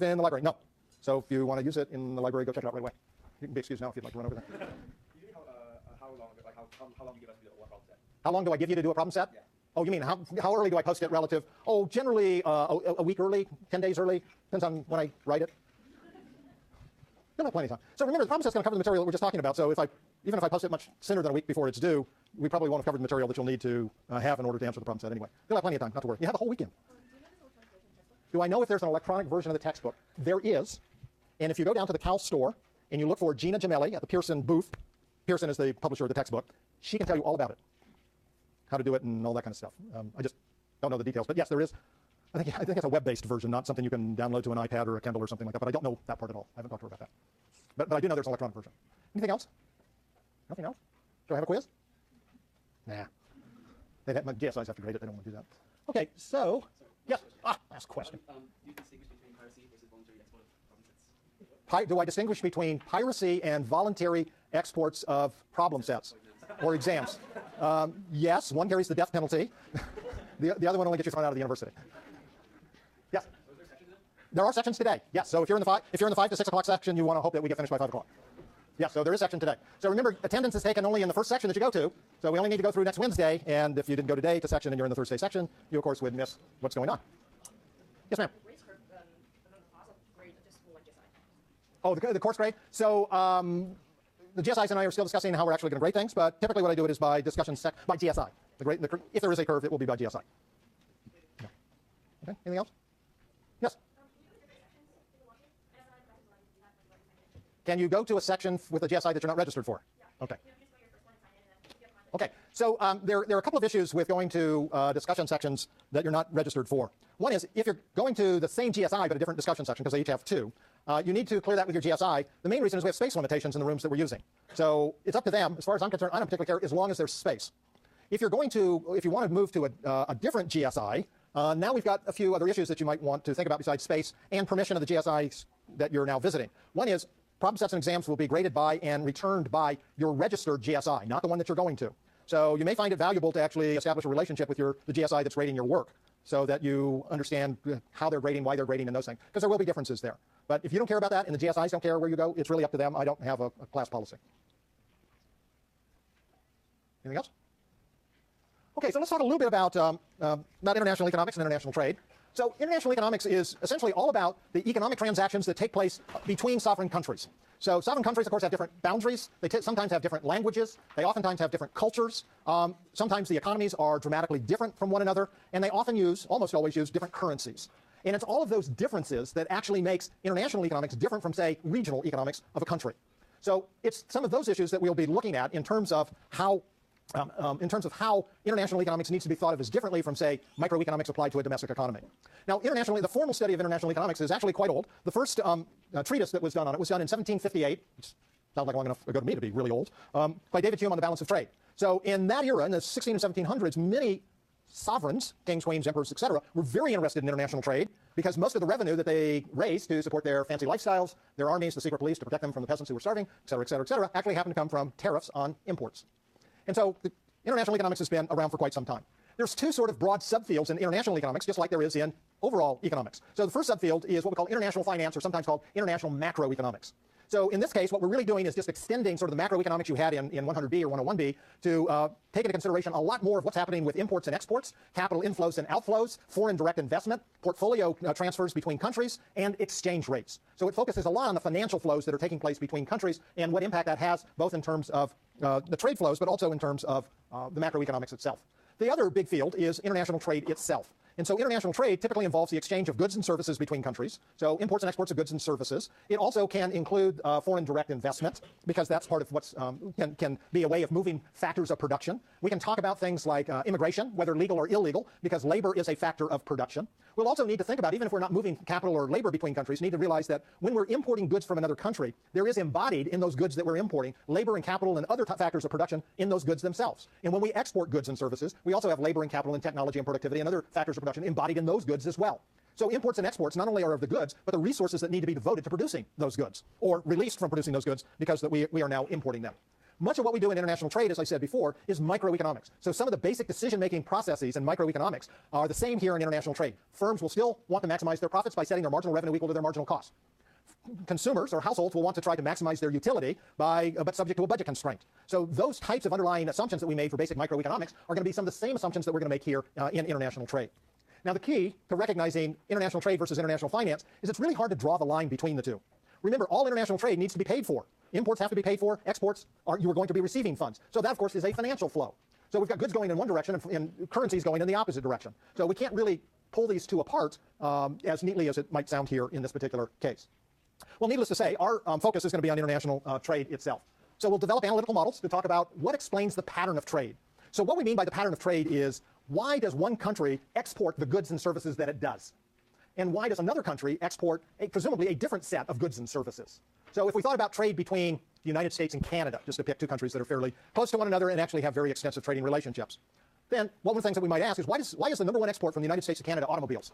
in the library? No. So if you want to use it in the library, go check it out right away. You can be excused now if you'd like to run over there. How long do you give us to do one problem set? How long do I give you to do a problem set? Yeah. Oh, you mean how early do I post it relative? Oh, generally a week early, 10 days early. Depends on when I write it. You'll have plenty of time. So remember, the problem set's going to cover the material that we're just talking about. So even if I post it much sooner than a week before it's due, we probably won't have covered the material that you'll need to have in order to answer the problem set anyway. You'll have plenty of time, not to worry. You have the whole weekend. Do I know if there's an electronic version of the textbook? There is. And if you go down to the Cal store and you look for Gina Gemelli at the Pearson booth, Pearson is the publisher of the textbook, she can tell you all about it, how to do it and all that kind of stuff. I just don't know the details. But yes, there is. I think it's a web-based version, not something you can download to an iPad or a Kindle or something like that. But I don't know that part at all. I haven't talked to her about that. But I do know there's an electronic version. Anything else? Nothing else? Do I have a quiz? Nah. My GSIs have to grade it. They don't want to do that. Okay, so, yes. Ask a question. Do you distinguish between piracy versus voluntary export of problem sets? Do I distinguish between piracy and voluntary exports of problem sets or exams? Yes, one carries the death penalty. The other one only gets you thrown out of the university. Yes? There are sections today. Yes, so if you're in the 5 to 6 o'clock section, you want to hope that we get finished by 5 o'clock. Yes, so there is section today. So remember, attendance is taken only in the first section that you go to. So we only need to go through next Wednesday. And if you didn't go today to section and you're in the Thursday section, you, of course, would miss what's going on. Yes, ma'am? Oh, the course grade? So the GSIs and I are still discussing how we're actually going to grade things. But typically what I do it is by discussion by GSI. If there is a curve, it will be by GSI. Yeah. Okay, anything else? Yes? Can you go to a section with a GSI that you're not registered for? Yeah. Okay. Okay, so there are a couple of issues with going to discussion sections that you're not registered for. One is if you're going to the same GSI but a different discussion section, because they each have two, you need to clear that with your GSI. The main reason is we have space limitations in the rooms that we're using. So it's up to them. As far as I'm concerned, I don't particularly care as long as there's space. If you want to move to a different GSI, now we've got a few other issues that you might want to think about besides space and permission of the GSIs that you're now visiting. One is problem sets and exams will be graded by and returned by your registered GSI, not the one that you're going to. So you may find it valuable to actually establish a relationship with the GSI that's grading your work so that you understand how they're grading, why they're grading, and those things, because there will be differences there. But if you don't care about that and the GSIs don't care where you go, it's really up to them. I don't have a class policy. Anything else? Okay, so let's talk a little bit about international economics and international trade. So international economics is essentially all about the economic transactions that take place between sovereign countries. So sovereign countries, of course, have different boundaries. They sometimes have different languages. They oftentimes have different cultures. Sometimes the economies are dramatically different from one another. And they often almost always use different currencies. And it's all of those differences that actually makes international economics different from, say, regional economics of a country. So it's some of those issues that we'll be looking at in terms of how international economics needs to be thought of as differently from, say, microeconomics applied to a domestic economy. Now, internationally, the formal study of international economics is actually quite old. The first treatise that was done on it was done in 1758, which sounds like long enough ago to me to be really old, by David Hume on the balance of trade. So in that era, in the 16 and 1700s, many sovereigns, kings, queens, emperors, etc., were very interested in international trade because most of the revenue that they raised to support their fancy lifestyles, their armies, the secret police to protect them from the peasants who were starving, etc., etc., etc., actually happened to come from tariffs on imports. And so international economics has been around for quite some time. There's two sort of broad subfields in international economics, just like there is in overall economics. So the first subfield is what we call international finance, or sometimes called international macroeconomics. So in this case, what we're really doing is just extending sort of the macroeconomics you had in 100B or 101B to take into consideration a lot more of what's happening with imports and exports, capital inflows and outflows, foreign direct investment, portfolio transfers between countries, and exchange rates. So it focuses a lot on the financial flows that are taking place between countries and what impact that has both in terms of the trade flows, but also in terms of the macroeconomics itself. The other big field is international trade itself. And so international trade typically involves the exchange of goods and services between countries. So imports and exports of goods and services. It also can include foreign direct investment, because that's part of what's can be a way of moving factors of production. We can talk about things like immigration, whether legal or illegal, because labor is a factor of production. We'll also need to think about, even if we're not moving capital or labor between countries, need to realize that when we're importing goods from another country, there is embodied in those goods that we're importing labor and capital and other factors of production in those goods themselves. And when we export goods and services, we also have labor and capital and technology and productivity and other factors of production embodied in those goods as well. So imports and exports not only are of the goods, but the resources that need to be devoted to producing those goods or released from producing those goods because we are now importing them. Much of what we do in international trade, as I said before, is microeconomics. So some of the basic decision-making processes in microeconomics are the same here in international trade. Firms will still want to maximize their profits by setting their marginal revenue equal to their marginal cost. Consumers or households will want to try to maximize their utility but subject to a budget constraint. So those types of underlying assumptions that we made for basic microeconomics are going to be some of the same assumptions that we're going to make here in international trade. Now, the key to recognizing international trade versus international finance is it's really hard to draw the line between the two. Remember, all international trade needs to be paid for. Imports have to be paid for. Exports, you are going to be receiving funds. So that, of course, is a financial flow. So we've got goods going in one direction and currencies going in the opposite direction. So we can't really pull these two apart as neatly as it might sound here in this particular case. Well, needless to say, our focus is going to be on international trade itself. So we'll develop analytical models to talk about what explains the pattern of trade. So what we mean by the pattern of trade is, why does one country export the goods and services that it does? And why does another country export presumably a different set of goods and services? So if we thought about trade between the United States and Canada, just to pick two countries that are fairly close to one another and actually have very extensive trading relationships, then one of the things that we might ask is, why is the number one export from the United States to Canada automobiles?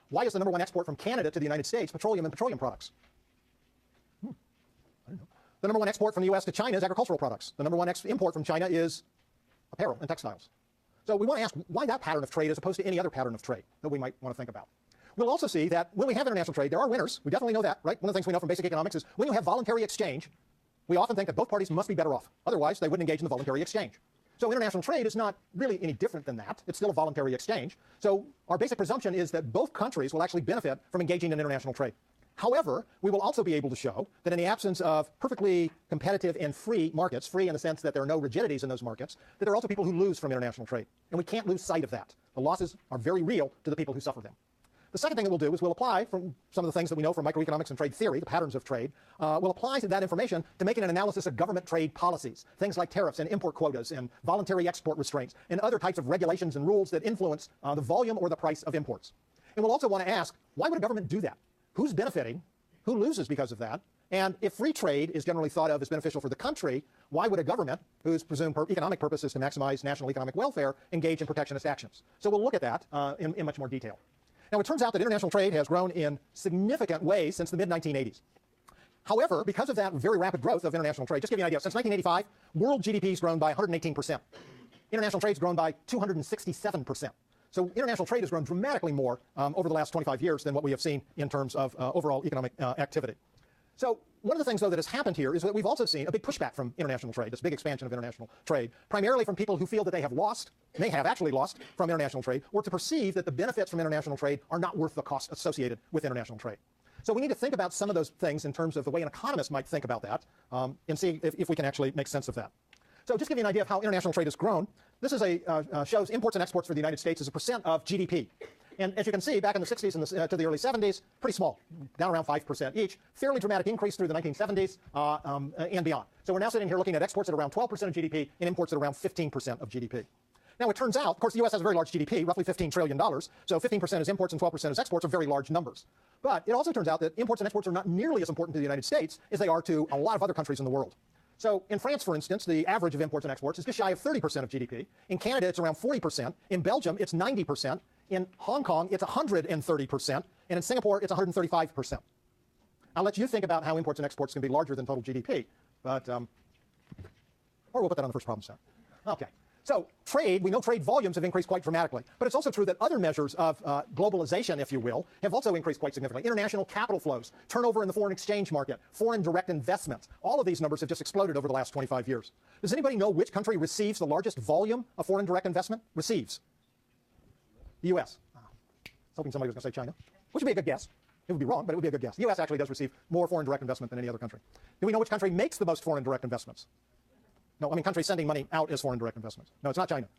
Why is the number one export from Canada to the United States petroleum and petroleum products? I don't know. The number one export from the U.S. to China is agricultural products. The number one import from China is apparel and textiles. So we want to ask why that pattern of trade as opposed to any other pattern of trade that we might want to think about. We'll also see that when we have international trade, there are winners. We definitely know that, right? One of the things we know from basic economics is when you have voluntary exchange, we often think that both parties must be better off. Otherwise, they wouldn't engage in the voluntary exchange. So international trade is not really any different than that. It's still a voluntary exchange. So our basic presumption is that both countries will actually benefit from engaging in international trade. However, we will also be able to show that in the absence of perfectly competitive and free markets, free in the sense that there are no rigidities in those markets, that there are also people who lose from international trade. And we can't lose sight of that. The losses are very real to the people who suffer them. The second thing that we'll do is we'll apply from some of the things that we know from microeconomics and trade theory, the patterns of trade, we'll apply that information to making an analysis of government trade policies, things like tariffs and import quotas and voluntary export restraints and other types of regulations and rules that influence the volume or the price of imports. And we'll also want to ask, why would a government do that? Who's benefiting? Who loses because of that? And if free trade is generally thought of as beneficial for the country, why would a government, whose presumed economic purpose is to maximize national economic welfare, engage in protectionist actions? So we'll look at that in much more detail. Now, it turns out that international trade has grown in significant ways since the mid-1980s. However, because of that very rapid growth of international trade, just to give you an idea, since 1985, world GDP has grown by 118%. International trade has grown by 267%. So international trade has grown dramatically more over the last 25 years than what we have seen in terms of overall economic activity. So one of the things, though, that has happened here is that we've also seen a big pushback from international trade, this big expansion of international trade, primarily from people who feel that they have actually lost from international trade, or to perceive that the benefits from international trade are not worth the cost associated with international trade. So we need to think about some of those things in terms of the way an economist might think about that and see if we can actually make sense of that. So just to give you an idea of how international trade has grown, this is shows imports and exports for the United States as a percent of GDP. And as you can see, back in the 60s and to the early 70s, pretty small, down around 5% each. Fairly dramatic increase through the 1970s and beyond. So we're now sitting here looking at exports at around 12% of GDP and imports at around 15% of GDP. Now, it turns out, of course, the U.S. has a very large GDP, roughly $15 trillion. So 15% is imports and 12% is exports are very large numbers. But it also turns out that imports and exports are not nearly as important to the United States as they are to a lot of other countries in the world. So in France, for instance, the average of imports and exports is just shy of 30% of GDP. In Canada, it's around 40%. In Belgium, it's 90%. In Hong Kong, it's 130%. And in Singapore, it's 135%. I'll let you think about how imports and exports can be larger than total GDP. But, or we'll put that on the first problem set. Okay. So trade, we know trade volumes have increased quite dramatically. But it's also true that other measures of globalization, if you will, have also increased quite significantly. International capital flows, turnover in the foreign exchange market, foreign direct investments. All of these numbers have just exploded over the last 25 years. Does anybody know which country receives the largest volume of foreign direct investment? Receives. The U.S. I was hoping somebody was going to say China, which would be a good guess. It would be wrong, but it would be a good guess. The U.S. actually does receive more foreign direct investment than any other country. Do we know which country makes the most foreign direct investments? No, I mean countries sending money out as foreign direct investments. No, it's not China.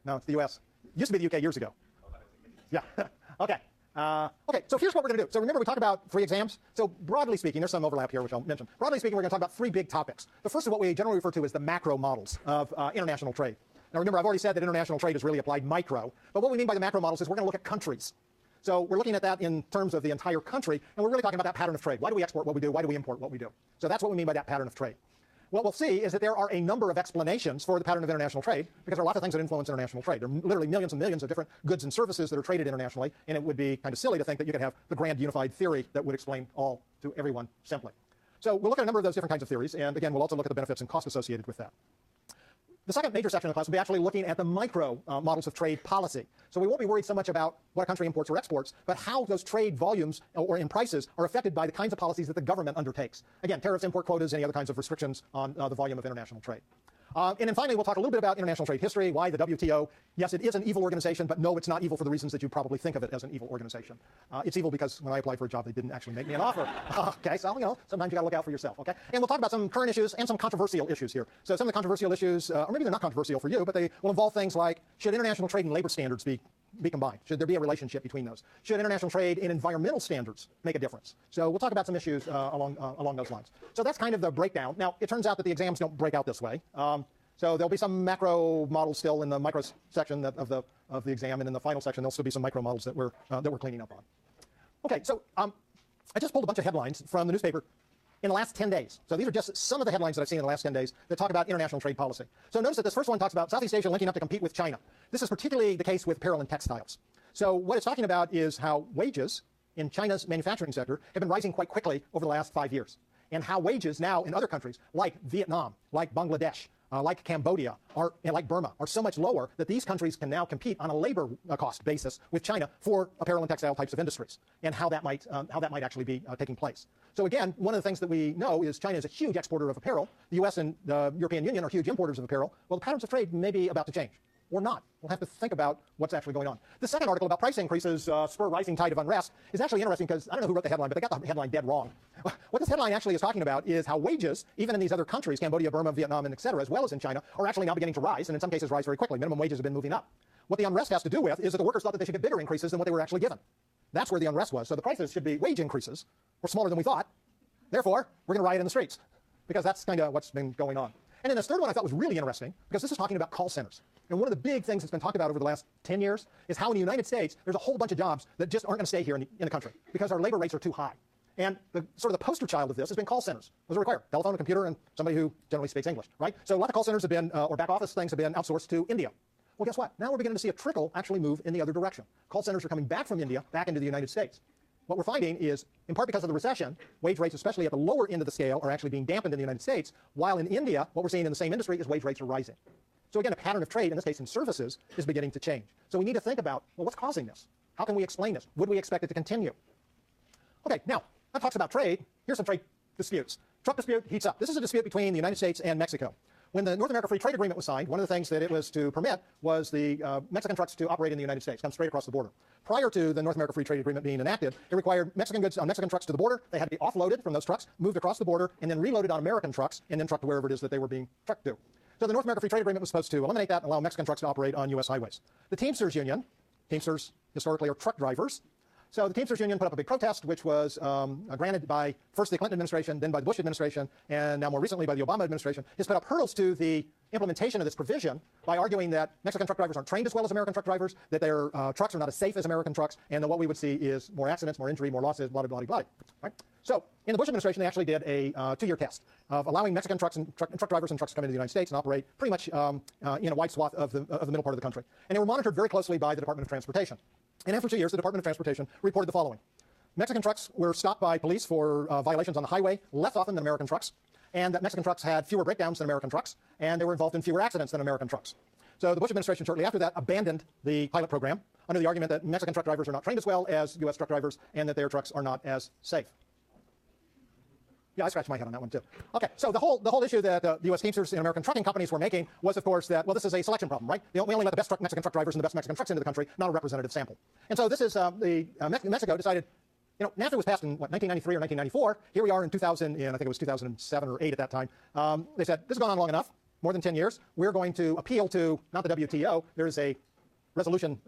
No, it's the U.S. It used to be the U.K. years ago. Yeah. Okay. Okay, so here's what we're going to do. So remember, we talked about 3 exams. So broadly speaking, there's some overlap here, which I'll mention. Broadly speaking, we're going to talk about 3 big topics. The first is what we generally refer to as the macro models of international trade. Now remember, I've already said that international trade is really applied micro. But what we mean by the macro models is we're going to look at countries. So we're looking at that in terms of the entire country, and we're really talking about that pattern of trade. Why do we export what we do? Why do we import what we do? So that's what we mean by that pattern of trade. What we'll see is that there are a number of explanations for the pattern of international trade, because there are lots of things that influence international trade. There are literally millions and millions of different goods and services that are traded internationally, and it would be kind of silly to think that you could have the grand unified theory that would explain all to everyone simply. So we'll look at a number of those different kinds of theories, and again, we'll also look at the benefits and costs associated with that. The second major section of the class will be actually looking at the micro models of trade policy. So we won't be worried so much about what a country imports or exports, but how those trade volumes or in prices are affected by the kinds of policies that the government undertakes. Again, tariffs, import quotas, any other kinds of restrictions on the volume of international trade. And then finally, we'll talk a little bit about international trade history, why the WTO, yes, it is an evil organization, but no, it's not evil for the reasons that you probably think of it as an evil organization. It's evil because when I applied for a job, they didn't actually make me an offer. Okay, so, sometimes you got to look out for yourself, okay? And we'll talk about some current issues and some controversial issues here. So some of the controversial issues, or maybe they're not controversial for you, but they will involve things like, should international trade and labor standards be combined? Should there be a relationship between those? Should international trade and environmental standards make a difference? So we'll talk about some issues along those lines. So that's kind of the breakdown. Now, it turns out that the exams don't break out this way. So there'll be some macro models still in the micro section of the exam, and in the final section there'll still be some micro models that we're cleaning up on. Okay, so I just pulled a bunch of headlines from the newspaper in the last 10 days. So these are just some of the headlines that I've seen in the last 10 days that talk about international trade policy. So notice that this first one talks about Southeast Asia linking up to compete with China. This is particularly the case with apparel and textiles. So what it's talking about is how wages in China's manufacturing sector have been rising quite quickly over the last 5 years, and how wages now in other countries like Vietnam, like Bangladesh, like Cambodia, and like Burma, are so much lower that these countries can now compete on a labor cost basis with China for apparel and textile types of industries, and how that might actually be taking place. So again, one of the things that we know is China is a huge exporter of apparel. The U.S. and the European Union are huge importers of apparel. Well, the patterns of trade may be about to change, or not. We'll have to think about what's actually going on. The second article about price increases spur rising tide of unrest is actually interesting because I don't know who wrote the headline, but they got the headline dead wrong. What this headline actually is talking about is how wages, even in these other countries, Cambodia, Burma, Vietnam, and et cetera, as well as in China, are actually now beginning to rise, and in some cases rise very quickly. Minimum wages have been moving up. What the unrest has to do with is that the workers thought that they should get bigger increases than what they were actually given. That's where the unrest was. So the prices should be wage increases, or smaller than we thought. Therefore, we're going to riot in the streets, because that's kind of what's been going on. And then this third one I thought was really interesting, because this is talking about call centers. And one of the big things that's been talked about over the last 10 years is how in the United States there's a whole bunch of jobs that just aren't going to stay here in the country because our labor rates are too high. And the poster child of this has been call centers. Those are required. Telephone, a computer, and somebody who generally speaks English, right? So a lot of call centers have been, or back office things have been outsourced to India. Well, guess what? Now we're beginning to see a trickle actually move in the other direction. Call centers are coming back from India, back into the United States. What we're finding is, in part because of the recession, wage rates, especially at the lower end of the scale, are actually being dampened in the United States, while in India, what we're seeing in the same industry is wage rates are rising. So again, a pattern of trade, in this case in services, is beginning to change. So we need to think about, well, what's causing this? How can we explain this? Would we expect it to continue? Okay, now, that talks about trade. Here's some trade disputes. Truck dispute heats up. This is a dispute between the United States and Mexico. When the North America Free Trade Agreement was signed, one of the things that it was to permit was the Mexican trucks to operate in the United States, come straight across the border. Prior to the North America Free Trade Agreement being enacted, it required Mexican goods on Mexican trucks to the border. They had to be offloaded from those trucks, moved across the border, and then reloaded on American trucks, and then trucked to wherever it is that they were being trucked to. So the North America Free Trade Agreement was supposed to eliminate that and allow Mexican trucks to operate on U.S. highways. The Teamsters Union, Teamsters historically are truck drivers, so the Teamsters Union put up a big protest, which was granted by first the Clinton administration, then by the Bush administration, and now more recently by the Obama administration, has put up hurdles to the implementation of this provision by arguing that Mexican truck drivers aren't trained as well as American truck drivers, that their trucks are not as safe as American trucks, and that what we would see is more accidents, more injury, more losses, blah, blah, blah, blah. Right? So in the Bush administration, they actually did a 2-year test of allowing Mexican trucks and truck drivers and trucks to come into the United States and operate pretty much in a wide swath of the middle part of the country. And they were monitored very closely by the Department of Transportation. And after 2 years, the Department of Transportation reported the following. Mexican trucks were stopped by police for violations on the highway less often than American trucks, and that Mexican trucks had fewer breakdowns than American trucks, and they were involved in fewer accidents than American trucks. So the Bush administration shortly after that abandoned the pilot program under the argument that Mexican truck drivers are not trained as well as U.S. truck drivers and that their trucks are not as safe. Yeah, I scratched my head on that one too. Okay, so the whole issue that the U.S. Teamsters and American trucking companies were making was, of course, that, well, this is a selection problem, right? We only let the best Mexican truck drivers and the best Mexican trucks into the country, not a representative sample. And so this is, Mexico decided, NAFTA was passed in, 1993 or 1994. Here we are in 2000, and I think it was 2007 or 8 at that time. They said, this has gone on long enough, more than 10 years. We're going to appeal to, not the WTO, there's a resolution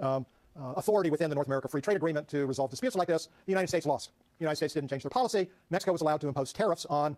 authority within the North America Free Trade Agreement to resolve disputes like this. The United States lost. The United States didn't change their policy. Mexico was allowed to impose tariffs on